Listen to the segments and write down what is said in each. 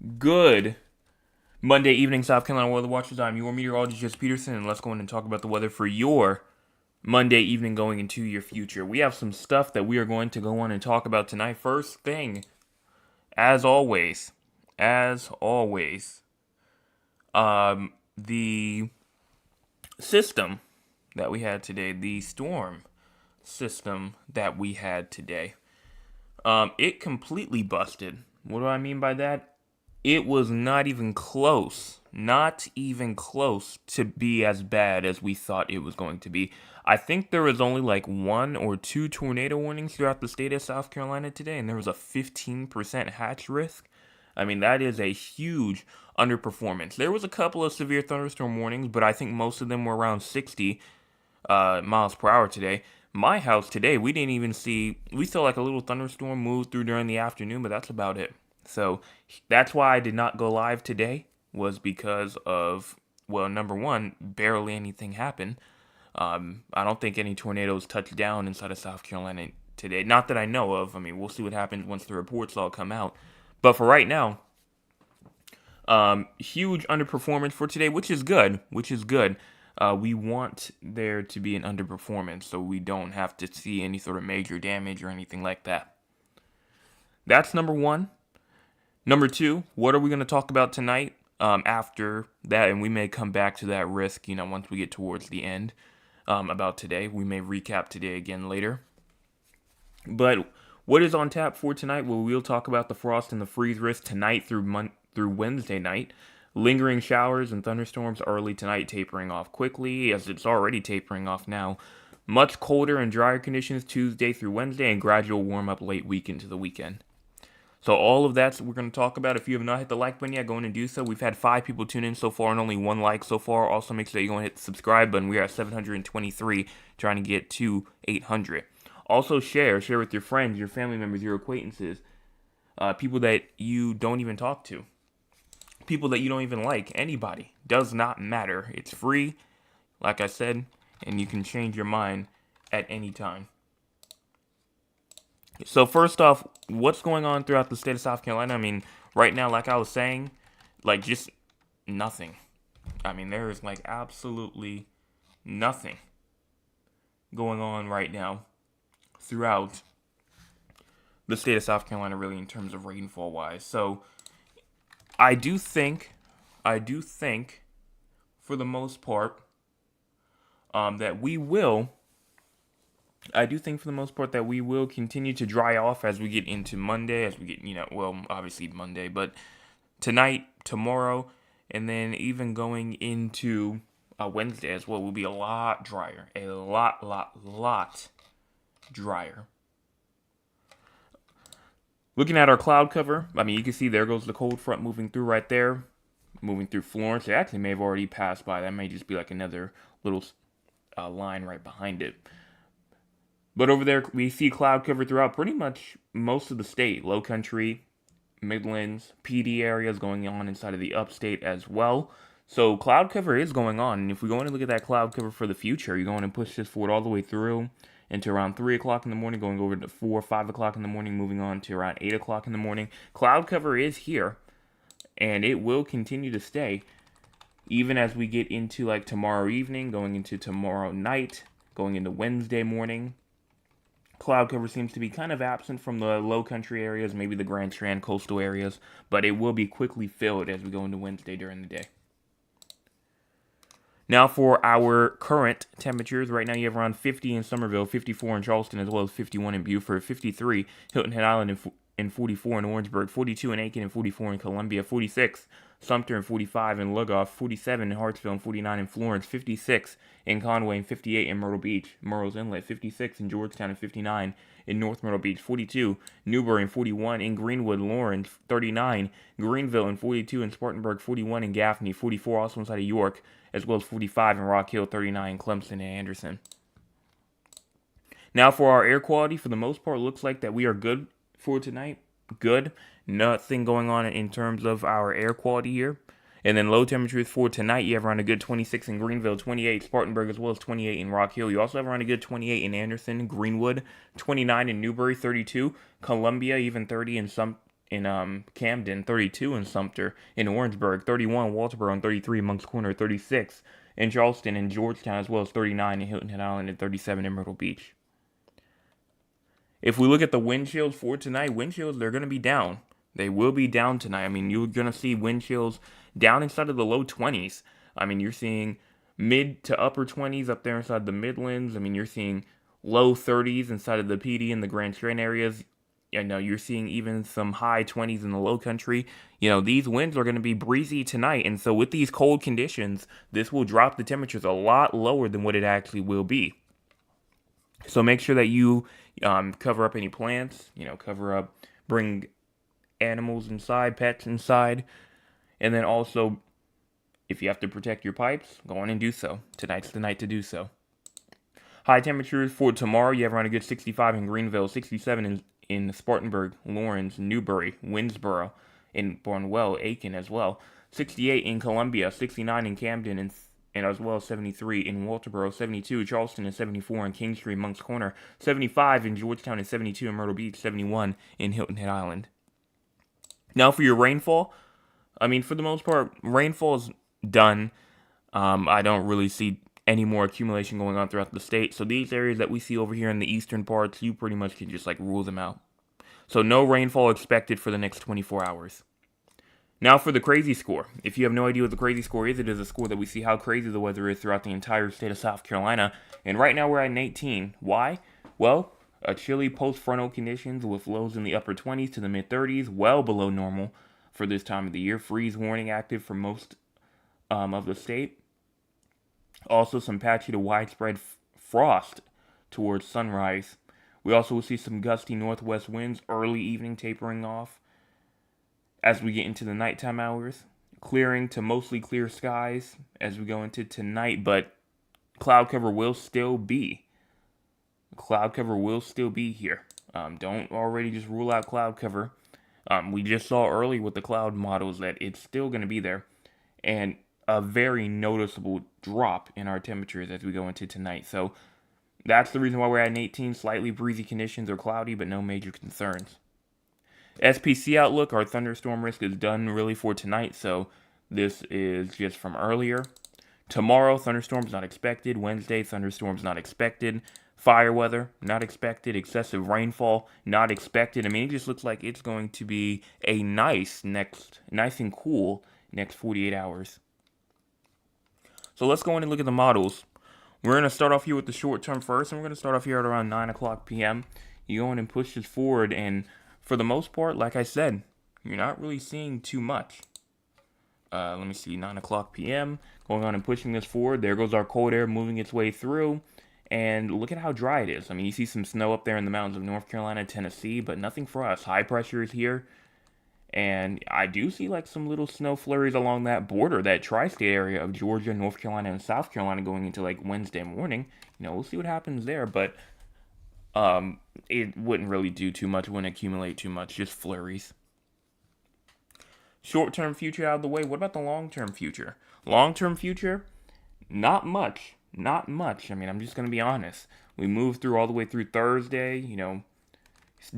Good Monday evening, South Carolina Weather Watchers. I'm your meteorologist, Jess Peterson, and let's go in and talk about the weather for your Monday evening going into your future. We have some stuff that we are going to go on and talk about tonight. First thing, as always, the system that we had today, the storm system that we had today, it completely busted. What do I mean by that? It was not even close to be as bad as we thought it was going to be. I think there was only like one or two tornado warnings throughout the state of South Carolina today, and there was a 15% hatch risk. I mean, that is a huge underperformance. There was a couple of severe thunderstorm warnings, but I think most of them were around 60 miles per hour today. My house today, we saw like a little thunderstorm move through during the afternoon, but that's about it. So that's why I did not go live today, was because of, well, number one, barely anything happened. I don't think any tornadoes touched down inside of South Carolina today. Not that I know of. I mean, we'll see what happens once the reports all come out. But for right now, huge underperformance for today, which is good. We want there to be an underperformance so we don't have to see any sort of major damage or anything like that. That's number one. Number two, what are we going to talk about tonight after that? And we may come back to that risk, once we get towards the end about today. We may recap today again later. But what is on tap for tonight? Well, we'll talk about the frost and the freeze risk tonight through Wednesday night. Lingering showers and thunderstorms early tonight, tapering off quickly, as it's already tapering off now. Much colder and drier conditions Tuesday through Wednesday, and gradual warm up late week into the weekend. So all of that we're going to talk about. If you have not hit the like button yet, go in and do so. We've had 5 people tune in so far and only 1 like so far. Also, make sure that you go and hit the subscribe button. We are at 723, trying to get to 800. Also, share with your friends, your family members, your acquaintances, people that you don't even talk to, people that you don't even like. Anybody. Does not matter. It's free, like I said, and you can change your mind at any time. So first off, what's going on throughout the state of South Carolina? I mean, right now, like I was saying, just nothing. I mean, there is absolutely nothing going on right now throughout the state of South Carolina, really, in terms of rainfall wise. So I do think, for the most part, that we will. I do think for the most part that we will continue to dry off as we get into Monday, obviously Monday, but tonight, tomorrow, and then even going into Wednesday as well will be a lot drier. A lot drier. Looking at our cloud cover, I mean, you can see there goes the cold front moving through right there, moving through Florence. It actually may have already passed by. That may just be like another little line right behind it. But over there, we see cloud cover throughout pretty much most of the state. Low country, Midlands, PD areas going on inside of the upstate as well. So cloud cover is going on. And if we go in and look at that cloud cover for the future, you're going to push this forward all the way through into around 3 o'clock in the morning, going over to 4, 5 o'clock in the morning, moving on to around 8 o'clock in the morning. Cloud cover is here, and it will continue to stay even as we get into tomorrow evening, going into tomorrow night, going into Wednesday morning. Cloud cover seems to be kind of absent from the low country areas, maybe the Grand Strand coastal areas, but it will be quickly filled as we go into Wednesday during the day. Now for our current temperatures, right now you have around 50 in Somerville, 54 in Charleston, as well as 51 in Beaufort, 53 Hilton Head Island, and 44 in Orangeburg, 42 in Aiken, and 44 in Columbia, 46 Sumter, and 45 in Lugoff, 47 in Hartsville, and 49 in Florence, 56 in Conway, and 58 in Myrtle Beach, Murray's Inlet, 56 in Georgetown, and 59 in North Myrtle Beach, 42 Newberry, and 41 in Greenwood, Lawrence, 39 Greenville, and 42 in Spartanburg, 41 in Gaffney, 44 also inside of York, as well as 45 in Rock Hill, 39 in Clemson and Anderson. Now for our air quality, for the most part, looks like that we are good for tonight. Good. Nothing going on in terms of our air quality here. And then low temperatures for tonight, you have around a good 26 in Greenville, 28 in Spartanburg, as well as 28 in Rock Hill. You also have around a good 28 in Anderson, Greenwood, 29 in Newberry, 32, Columbia, even 30 in in Camden, 32 in Sumter, in Orangeburg, 31 Walterboro, and 33 Moncks Corner, 36 in Charleston and Georgetown, as well as 39 in Hilton Head Island and 37 in Myrtle Beach. If we look at the wind chills for tonight, wind chills, they're going to be down. They will be down tonight. I mean, you're going to see wind chills down inside of the low 20s. I mean, you're seeing mid to upper 20s up there inside the Midlands. I mean, you're seeing low 30s inside of the PD and the Grand Strand areas. You know, you're seeing even some high 20s in the low country. You know, these winds are going to be breezy tonight. And so with these cold conditions, this will drop the temperatures a lot lower than what it actually will be. So make sure that you cover up any plants, bring animals inside, pets inside. And then also, if you have to protect your pipes, go on and do so. Tonight's the night to do so. High temperatures for tomorrow, you have around a good 65 in Greenville, 67 in Spartanburg, Lawrence, Newberry, Winnsboro, in Barnwell, Aiken as well. 68 in Columbia, 69 in Camden, and as well as 73 in Walterboro, 72 Charleston, and 74 in Kingstree, Moncks Corner, 75 in Georgetown, and 72 in Myrtle Beach, 71 in Hilton Head Island. Now for your rainfall, I mean, for the most part, rainfall is done. I don't really see any more accumulation going on throughout the state. So these areas that we see over here in the eastern parts, you pretty much can just rule them out. So no rainfall expected for the next 24 hours. Now for the crazy score. If you have no idea what the crazy score is, it is a score that we see how crazy the weather is throughout the entire state of South Carolina. And right now we're at an 18. Why? Well, a chilly post-frontal conditions with lows in the upper 20s to the mid-30s, well below normal for this time of the year. Freeze warning active for most of the state. Also some patchy to widespread frost towards sunrise. We also will see some gusty northwest winds early evening tapering off as we get into the nighttime hours. Clearing to mostly clear skies as we go into tonight, but cloud cover will still be. Cloud cover will still be here. Don't already just rule out cloud cover. We just saw early with the cloud models that it's still going to be there. And a very noticeable drop in our temperatures as we go into tonight. So that's the reason why we're at an 18. Slightly breezy conditions or cloudy, but no major concerns. SPC outlook, our thunderstorm risk is done really for tonight, so this is just from earlier. Tomorrow, thunderstorms not expected. Wednesday, thunderstorms not expected. Fire weather, not expected. Excessive rainfall, not expected. I mean, it just looks like it's going to be a nice and cool next 48 hours. So let's go in and look at the models. We're going to start off here with the short term first, and we're going to start off here at around 9 o'clock p.m. You go in and push this forward, and for the most part, like I said, you're not really seeing too much. Let me see, 9 o'clock p.m. Going on and pushing this forward. There goes our cold air moving its way through. And look at how dry it is. I mean, you see some snow up there in the mountains of North Carolina, Tennessee, but nothing for us. High pressure is here. And I do see some little snow flurries along that border, that tri-state area of Georgia, North Carolina, and South Carolina going into Wednesday morning. We'll see what happens there, but it wouldn't really do too much, wouldn't accumulate too much, just flurries. Short-term future out of the way. What about the long-term future? Long-term future, not much. Not much. I mean, I'm just going to be honest. We moved through all the way through Thursday,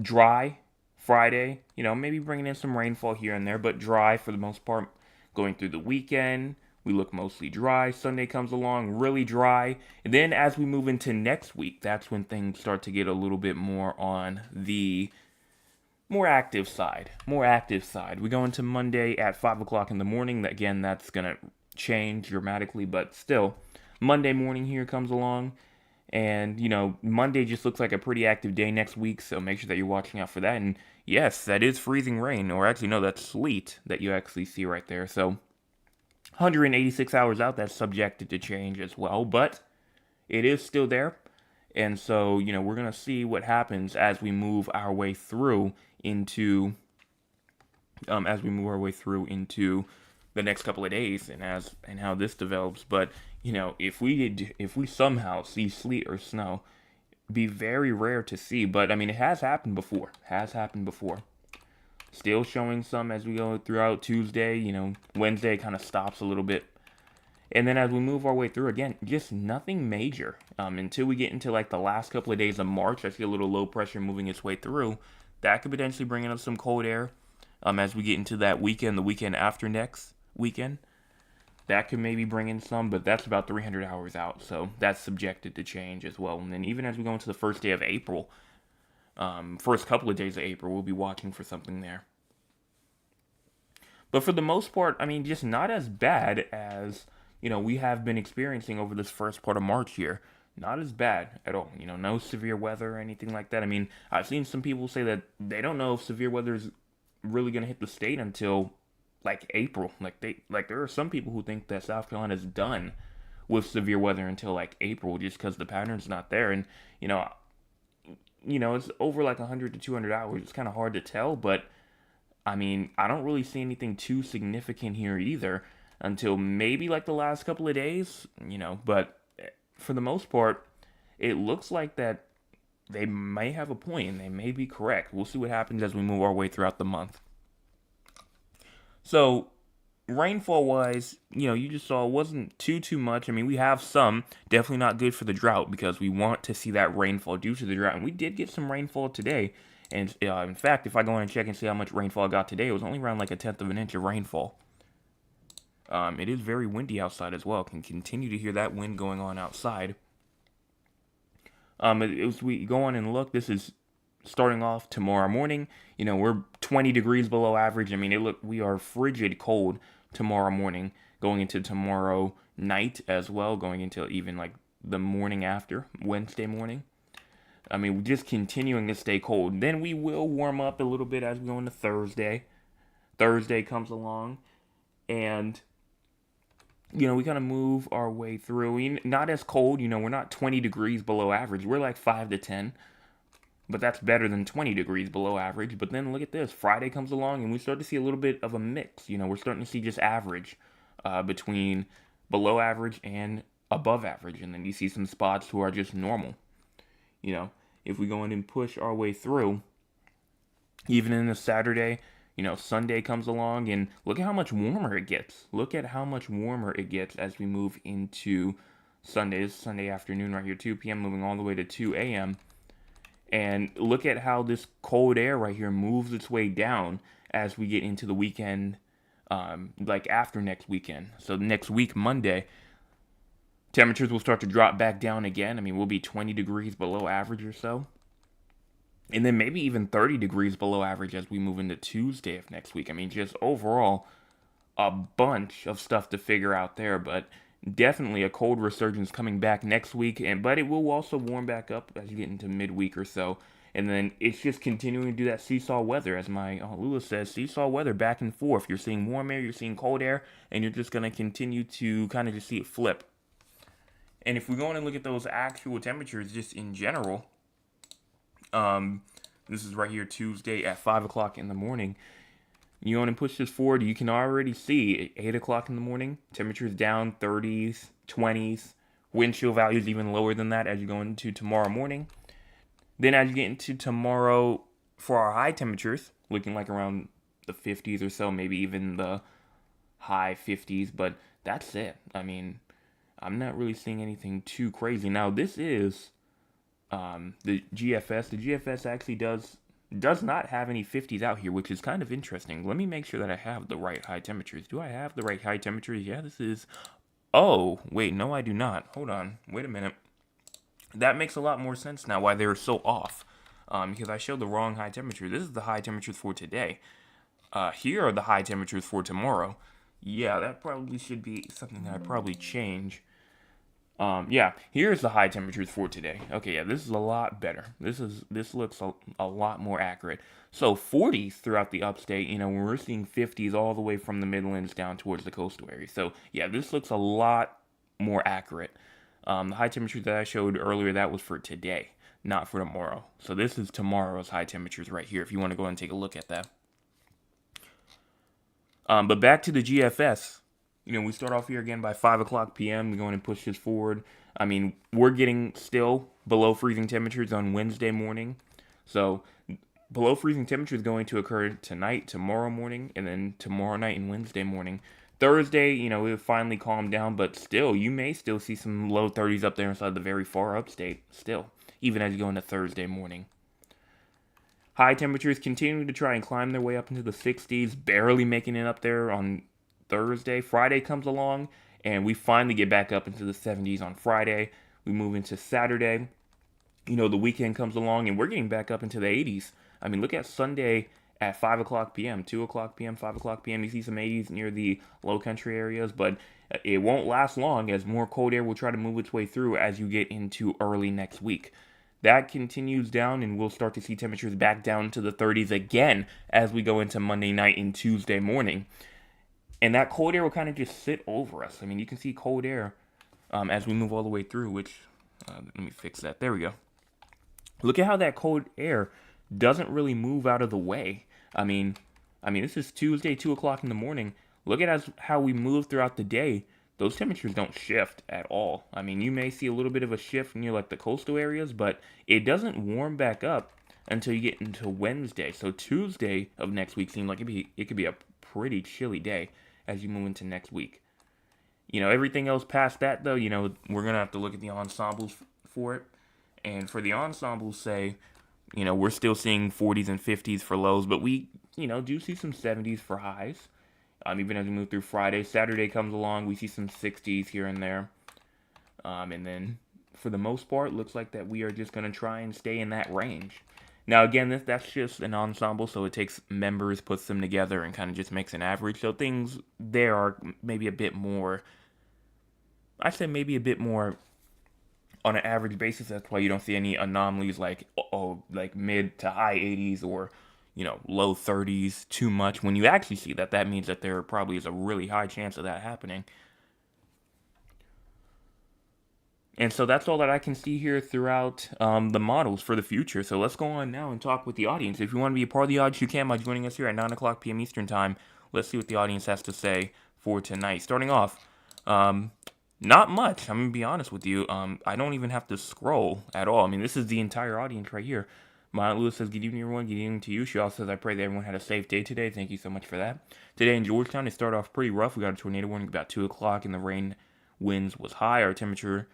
dry. Friday, maybe bringing in some rainfall here and there, but dry for the most part. Going through the weekend, we look mostly dry. Sunday comes along, really dry. And then as we move into next week, that's when things start to get a little bit more on the more active side. We go into Monday at 5 o'clock in the morning. Again, that's going to change dramatically, but still, Monday morning here comes along. And, Monday just looks like a pretty active day next week, so make sure that you're watching out for that. And yes, that is freezing rain, or actually, no, that's sleet that you actually see right there. So 186 hours out, that's subjected to change as well, but it is still there. And so, we're going to see what happens as we move our way through into the next couple of days and how this develops. But if we somehow see sleet or snow, be very rare to see. But I mean, it has happened before. Still showing some as we go throughout Tuesday. Wednesday kind of stops a little bit, and then as we move our way through, again, just nothing major until we get into the last couple of days of March. I see a little low pressure moving its way through. That could potentially bring in some cold air. as we get into that weekend, the weekend after next weekend. That could maybe bring in some, but that's about 300 hours out, so that's subjected to change as well. And then even as we go into the first day of April, first couple of days of April, we'll be watching for something there. But for the most part, I mean, just not as bad as, we have been experiencing over this first part of March here. Not as bad at all. No severe weather or anything like that. I mean, I've seen some people say that they don't know if severe weather is really going to hit the state until like April. There are some people who think that South Carolina is done with severe weather until like April just because the pattern's not there. And you know, it's over like 100 to 200 hours. It's kind of hard to tell, but I mean, I don't really see anything too significant here either until maybe like the last couple of days. But for the most part, it looks like that they may have a point and they may be correct. We'll see what happens as we move our way throughout the month. So, rainfall wise, you just saw it wasn't too much. I mean, we have some, definitely not good for the drought because we want to see that rainfall due to the drought. And we did get some rainfall today. And in fact, if I go in and check and see how much rainfall I got today, it was only around like 1/10 of an inch of rainfall. It is very windy outside as well. Can continue to hear that wind going on outside. As we go on and look, this is starting off tomorrow morning. We're 20 degrees below average. I mean, we are frigid cold tomorrow morning, going into tomorrow night as well, going into even like the morning after, Wednesday morning. I mean, we're just continuing to stay cold. Then we will warm up a little bit as we go into Thursday. Thursday comes along, and we kind of move our way through. Not as cold, we're not 20 degrees below average. We're like 5 to 10. But that's better than 20 degrees below average. But then look at this. Friday comes along and we start to see a little bit of a mix. We're starting to see just average between below average and above average. And then you see some spots who are just normal. If we go in and push our way through, even in the Saturday, Sunday comes along and look at how much warmer it gets. Look at how much warmer it gets as we move into Sunday. This is Sunday afternoon right here, 2 p.m. moving all the way to 2 a.m. And look at how this cold air right here moves its way down as we get into the weekend, like after next weekend. So next week, Monday, temperatures will start to drop back down again. I mean, we'll be 20 degrees below average or so. And then maybe even 30 degrees below average as we move into Tuesday of next week. I mean, just overall, a bunch of stuff to figure out there, but definitely a cold resurgence coming back next week, but it will also warm back up as you get into midweek or so. And then it's just continuing to do that seesaw weather, as my Aunt Lula says, seesaw weather back and forth. You're seeing warm air, you're seeing cold air, and you're just going to continue to kind of just see it flip. And if we go on and look at those actual temperatures just in general, this is right here Tuesday at 5 o'clock in the morning. You want to push this forward, you can already see at 8 o'clock in the morning, temperatures down 30s, 20s, wind chill values even lower than that as you go into tomorrow morning. Then as you get into tomorrow for our high temperatures, looking like around the 50s or so, maybe even the high 50s, but that's it. I mean, I'm not really seeing anything too crazy. Now, this is the GFS. The GFS actually does not have any 50s out here, which is kind of interesting. Let me make sure that I have the right high temperatures. Do I have the right high temperatures? Yeah, this is... Oh, wait, no, I do not. Hold on. Wait a minute. That makes a lot more sense now why they were so off. Because I showed the wrong high temperature. This is the high temperatures for today. Here are the high temperatures for tomorrow. Yeah, that probably should be something that I'd probably change. Yeah, here's the high temperatures for today. Okay, yeah, this is a lot better. This looks a lot more accurate. So 40s throughout the upstate, we're seeing 50s all the way from the Midlands down towards the coastal area. So yeah, this looks a lot more accurate. The high temperatures that I showed earlier, that was for today, not for tomorrow. So this is tomorrow's high temperatures right here, if you want to go and take a look at that. But back to the GFS. We start off here again by 5 o'clock p.m. We're going to push this forward. I mean, we're getting still below freezing temperatures on Wednesday morning. So below freezing temperatures going to occur tonight, tomorrow morning, and then tomorrow night and Wednesday morning. Thursday, it'll finally calm down, but still, you may still see some low 30s up there inside the very far upstate still, even as you go into Thursday morning. High temperatures continuing to try and climb their way up into the 60s, barely making it up there on Thursday. Friday comes along, and we finally get back up into the 70s on Friday. We move into Saturday. The weekend comes along, and we're getting back up into the 80s. I mean, look at Sunday at 5 o'clock p.m., 2 o'clock p.m., 5 o'clock p.m. You see some 80s near the low country areas, but it won't last long as more cold air will try to move its way through as you get into early next week. That continues down, and we'll start to see temperatures back down to the 30s again as we go into Monday night and Tuesday morning. And that cold air will kind of just sit over us. I mean, you can see cold air as we move all the way through, which, let me fix that. There we go. Look at how that cold air doesn't really move out of the way. I mean, this is Tuesday, 2 o'clock in the morning. Look at how we move throughout the day. Those temperatures don't shift at all. I mean, you may see a little bit of a shift near like the coastal areas, but it doesn't warm back up until you get into Wednesday. So Tuesday of next week seems like it could be a pretty chilly day as you move into next week. Everything else past that, though, we're going to have to look at the ensembles for it. And for the ensembles, say, we're still seeing 40s and 50s for lows, but we, do see some 70s for highs. Even as we move through Friday. Saturday comes along, we see some 60s here and there. And then, for the most part, looks like that we are just going to try and stay in that range. Now, again, that's just an ensemble, so it takes members, puts them together, and kind of just makes an average. So things there are maybe a bit more, I say maybe a bit more on an average basis. That's why you don't see any anomalies like mid to high 80s or low 30s too much. When you actually see that, that means that there probably is a really high chance of that happening. And so that's all that I can see here throughout the models for the future. So let's go on now and talk with the audience. If you want to be a part of the audience, you can by joining us here at 9 o'clock p.m. Eastern Time. Let's see what the audience has to say for tonight. Starting off, not much. I'm going to be honest with you. I don't even have to scroll at all. I mean, this is the entire audience right here. My Aunt Lewis says, good evening, everyone. Good evening to you. She also says, I pray that everyone had a safe day today. Thank you so much for that. Today in Georgetown, it started off pretty rough. We got a tornado warning about 2 o'clock, and the rain winds was high. Our temperature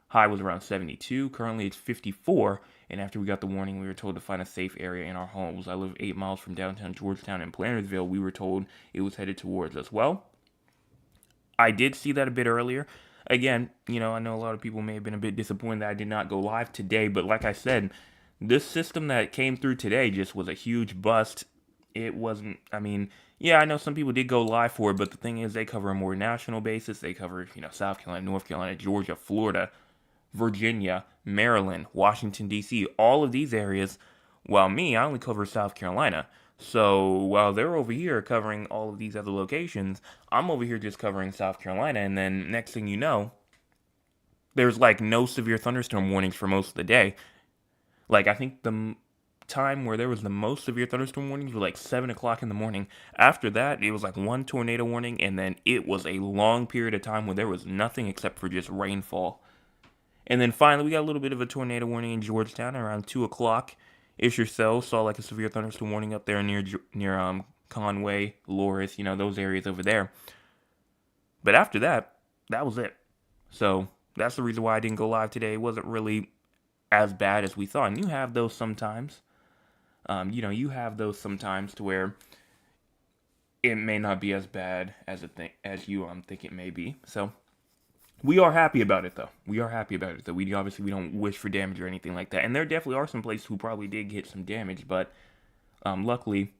high was around 72. Currently, it's 54. And after we got the warning, we were told to find a safe area in our homes. I live 8 miles from downtown Georgetown in Plantersville. We were told it was headed towards us. Well, I did see that a bit earlier. Again, I know a lot of people may have been a bit disappointed that I did not go live today. But like I said, this system that came through today just was a huge bust. It wasn't, I know some people did go live for it, but the thing is they cover a more national basis. They cover, South Carolina, North Carolina, Georgia, Florida, Virginia, Maryland, Washington, D.C., all of these areas, while I only cover South Carolina. So while they're over here covering all of these other locations, I'm over here just covering South Carolina, and then next thing you know, there's like no severe thunderstorm warnings for most of the day. Like, I think the time where there was the most severe thunderstorm warnings were like 7 o'clock in the morning. After that, it was like one tornado warning, and then it was a long period of time where there was nothing except for just rainfall. And then finally, we got a little bit of a tornado warning in Georgetown around 2 o'clock-ish or so. Saw like a severe thunderstorm warning up there near Conway, Loris, those areas over there. But after that, that was it. So that's the reason why I didn't go live today. It wasn't really as bad as we thought. And you have those sometimes. You have those sometimes to where it may not be as bad as you think it may be. So we are happy about it, though. We obviously we don't wish for damage or anything like that. And there definitely are some places who probably did get some damage, but luckily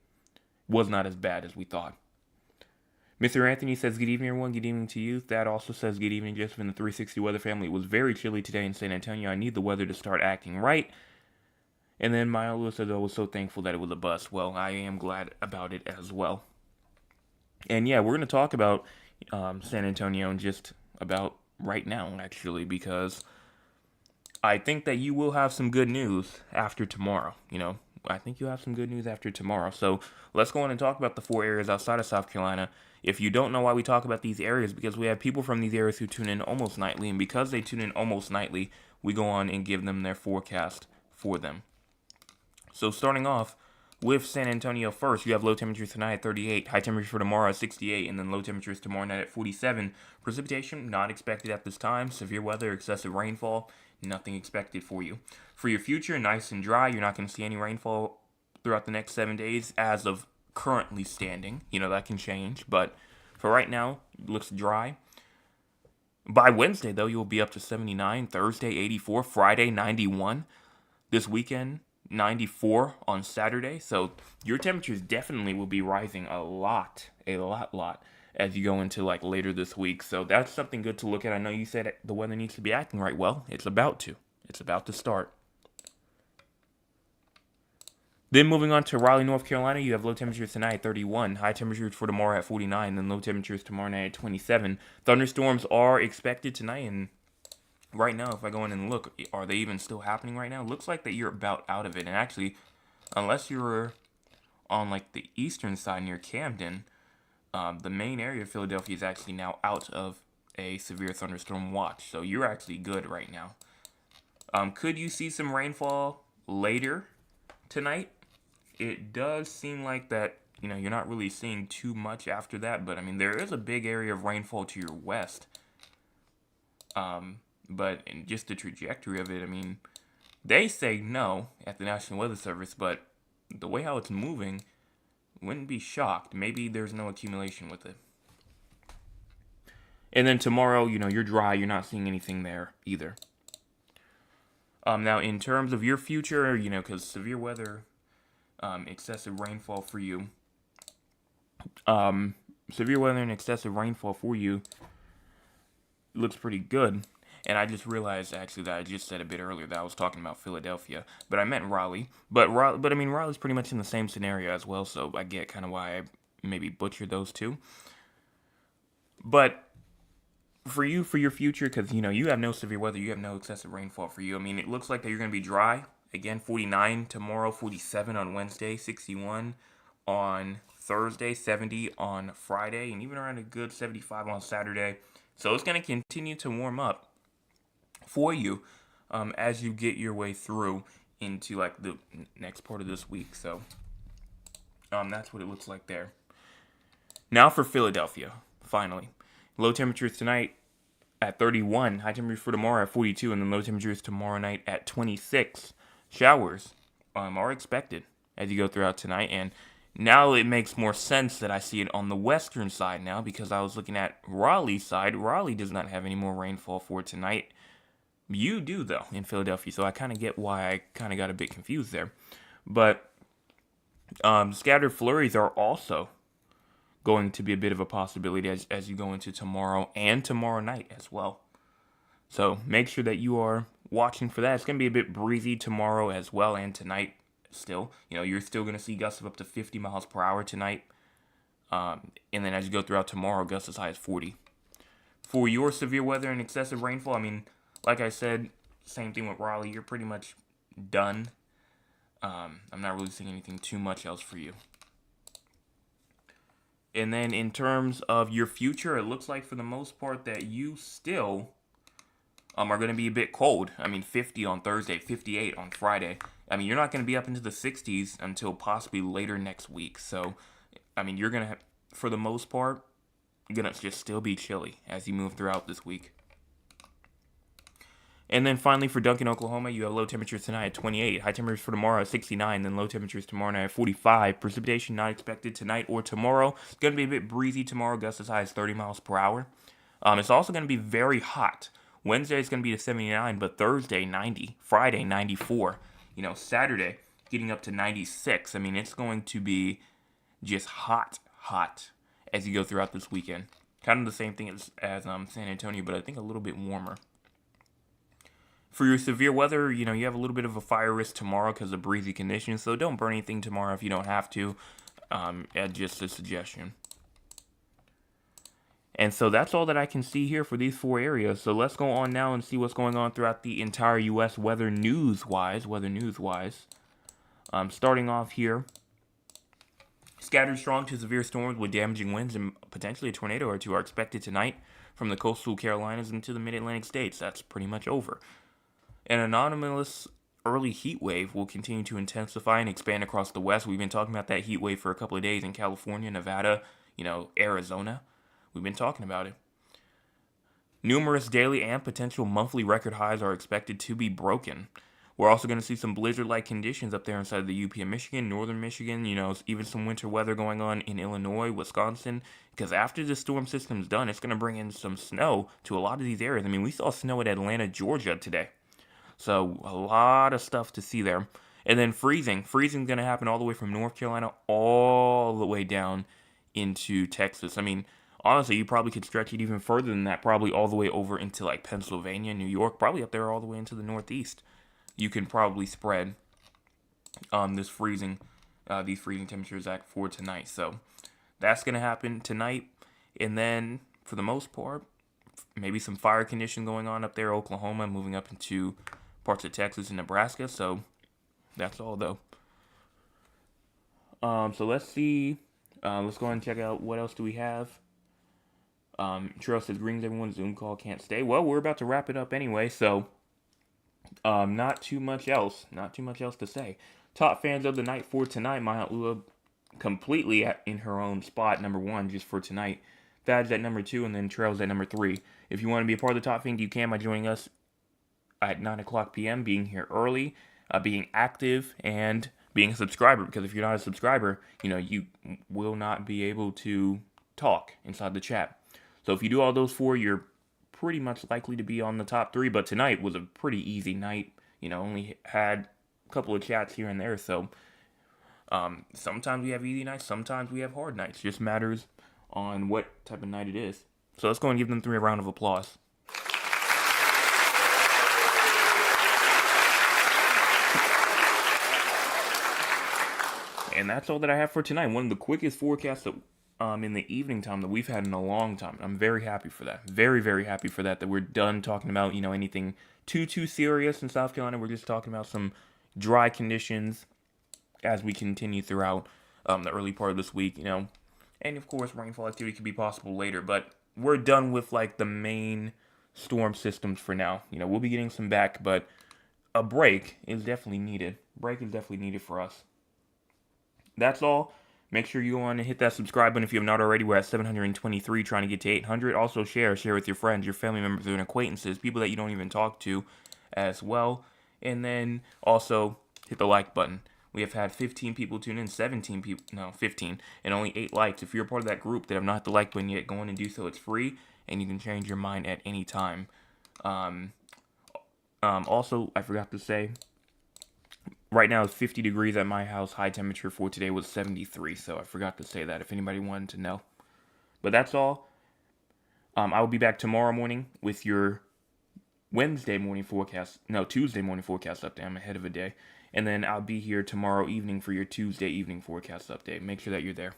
was not as bad as we thought. Mr. Anthony says, good evening, everyone. Good evening to you. Thad also says, good evening, Joseph and the 360 Weather family. It was very chilly today in San Antonio. I need the weather to start acting right. And then Maya Lewis says, I was so thankful that it was a bust. Well, I am glad about it as well. And yeah, we're going to talk about San Antonio in just about right now, actually, because I think that you will have some good news after tomorrow. I think you'll have some good news after tomorrow. So let's go on and talk about the 4 areas outside of South Carolina. If you don't know why we talk about these areas, because we have people from these areas who tune in almost nightly, and because they tune in almost nightly, we go on and give them their forecast for them. So starting off with San Antonio first, you have low temperatures tonight at 38, high temperatures for tomorrow at 68, and then low temperatures tomorrow night at 47. Precipitation not expected at this time. Severe weather, excessive rainfall, nothing expected for you. For your future, nice and dry. You're not going to see any rainfall throughout the next 7 days as of currently standing. That can change, but for right now, it looks dry. By Wednesday, though, you'll be up to 79. Thursday, 84. Friday, 91. This weekend, 94 on Saturday. So your temperatures definitely will be rising a lot, as you go into later this week. So that's something good to look at. I know you said the weather needs to be acting right. Well, it's about to. It's about to start. Then moving on to Raleigh, North Carolina, you have low temperatures tonight at 31, high temperatures for tomorrow at 49, then low temperatures tomorrow night at 27. Thunderstorms are expected tonight, and right now, if I go in and look, are they even still happening right now? Looks like that you're about out of it, and actually, unless you're on the eastern side near Camden, the main area of Philadelphia is actually now out of a severe thunderstorm watch, so you're actually good right now. Could you see some rainfall later tonight? It does seem like that, you're not really seeing too much after that, but there is a big area of rainfall to your west. But in just the trajectory of it, they say no at the National Weather Service, but the way how it's moving, wouldn't be shocked. Maybe there's no accumulation with it. And then tomorrow, you're dry, you're not seeing anything there either. Now, in terms of your future, because severe weather, excessive rainfall for you, severe weather and excessive rainfall for you looks pretty good. And I just realized, actually, that I just said a bit earlier that I was talking about Philadelphia, but I meant Raleigh. But Raleigh's pretty much in the same scenario as well, so I get kind of why I maybe butchered those two. But for you, for your future, because, you have no severe weather, you have no excessive rainfall for you. It looks like that you're going to be dry. Again, 49 tomorrow, 47 on Wednesday, 61 on Thursday, 70 on Friday, and even around a good 75 on Saturday. So it's going to continue to warm up for you as you get your way through into the next part of this week. So that's what it looks like there. Now for Philadelphia, finally. Low temperatures tonight at 31, high temperatures for tomorrow at 42, and then low temperatures tomorrow night at 26. Showers are expected as you go throughout tonight, and now it makes more sense that I see it on the western side now, because I was looking at Raleigh's side. Raleigh does not have any more rainfall for tonight. You do, though, in Philadelphia, so I kind of get why I kind of got a bit confused there. But scattered flurries are also going to be a bit of a possibility as you go into tomorrow and tomorrow night as well. So make sure that you are watching for that. It's going to be a bit breezy tomorrow as well, and tonight still. You're still going to see gusts of up to 50 miles per hour tonight. And then as you go throughout tomorrow, gusts as high as 40. For your severe weather and excessive rainfall, like I said, same thing with Raleigh. You're pretty much done. I'm not really seeing anything too much else for you. And then in terms of your future, it looks like for the most part that you still are going to be a bit cold. 50 on Thursday, 58 on Friday. You're not going to be up into the 60s until possibly later next week. So, you're going to, for the most part, going to just still be chilly as you move throughout this week. And then finally for Duncan, Oklahoma, you have low temperatures tonight at 28, high temperatures for tomorrow at 69, then low temperatures tomorrow night at 45. Precipitation not expected tonight or tomorrow. It's going to be a bit breezy tomorrow, gusts as high as 30 miles per hour. It's also going to be very hot. Wednesday is going to be to 79, but Thursday 90, Friday 94. Saturday getting up to 96. It's going to be just hot as you go throughout this weekend. Kind of the same thing as San Antonio, but I think a little bit warmer. For your severe weather, you have a little bit of a fire risk tomorrow because of breezy conditions, so don't burn anything tomorrow if you don't have to. Just a suggestion. And so that's all that I can see here for these 4 areas. So let's go on now and see what's going on throughout the entire U.S. weather news-wise. Starting off here, scattered strong to severe storms with damaging winds and potentially a tornado or two are expected tonight from the coastal Carolinas into the mid-Atlantic states. That's pretty much over. An anomalous early heat wave will continue to intensify and expand across the west. We've been talking about that heat wave for a couple of days in California, Nevada, Arizona. We've been talking about it. Numerous daily and potential monthly record highs are expected to be broken, We're also going to see some blizzard-like conditions up there inside the UP of Michigan, northern Michigan, even some winter weather going on in Illinois, Wisconsin, because after the storm system's done, it's going to bring in some snow to a lot of these areas. I mean, we saw snow at Atlanta, Georgia today. So a lot of stuff to see there. And then freezing. Freezing's going to happen all the way from North Carolina all the way down into Texas. I mean, honestly, you probably could stretch it even further than that, probably all the way over into like Pennsylvania, New York, probably up there all the way into the Northeast. You can probably spread these freezing temperatures at for tonight. So that's going to happen tonight. And then for the most part, maybe some fire condition going on up there, Oklahoma, moving up into parts of Texas and Nebraska. So that's all though. So let's see. Let's go ahead and check out what else do we have. Trail says, greetings everyone, Zoom call can't stay. Well, we're about to wrap it up anyway, so not too much else to say. Top fans of the night for tonight, Maya Ula completely in her own spot, number 1, just for tonight. Thad's at number 2, and then Trail's at number 3. If you want to be a part of the top fan, you can by joining us at 9 o'clock p.m., being here early, being active, and being a subscriber. Because if you're not a subscriber, you will not be able to talk inside the chat. So if you do all those 4, you're pretty much likely to be on the top 3. But tonight was a pretty easy night. Only had a couple of chats here and there. So sometimes we have easy nights, sometimes we have hard nights. Just matters on what type of night it is. So let's go and give them 3 a round of applause. And that's all that I have for tonight. One of the quickest forecasts that in the evening time that we've had in a long time. I'm very happy for that. Very, very happy for that we're done talking about, anything too serious in South Carolina. We're just talking about some dry conditions as we continue throughout the early part of this week, And of course, rainfall activity could be possible later, but we're done with like the main storm systems for now. We'll be getting some back, but a break is definitely needed. Break is definitely needed for us. That's all. Make sure you go on and hit that subscribe button if you have not already. We're at 723, trying to get to 800. Also share with your friends, your family members, and acquaintances, people that you don't even talk to as well. And then also hit the like button. We have had 15 people tune in, 15, and only 8 likes. If you're a part of that group that have not hit the like button yet, go on and do so. It's free, and you can change your mind at any time. Also, I forgot to say, right now it's 50 degrees at my house. High temperature for today was 73, so I forgot to say that if anybody wanted to know. But that's all. I will be back tomorrow morning with your Tuesday morning forecast update. I'm ahead of a day. And then I'll be here tomorrow evening for your Tuesday evening forecast update. Make sure that you're there.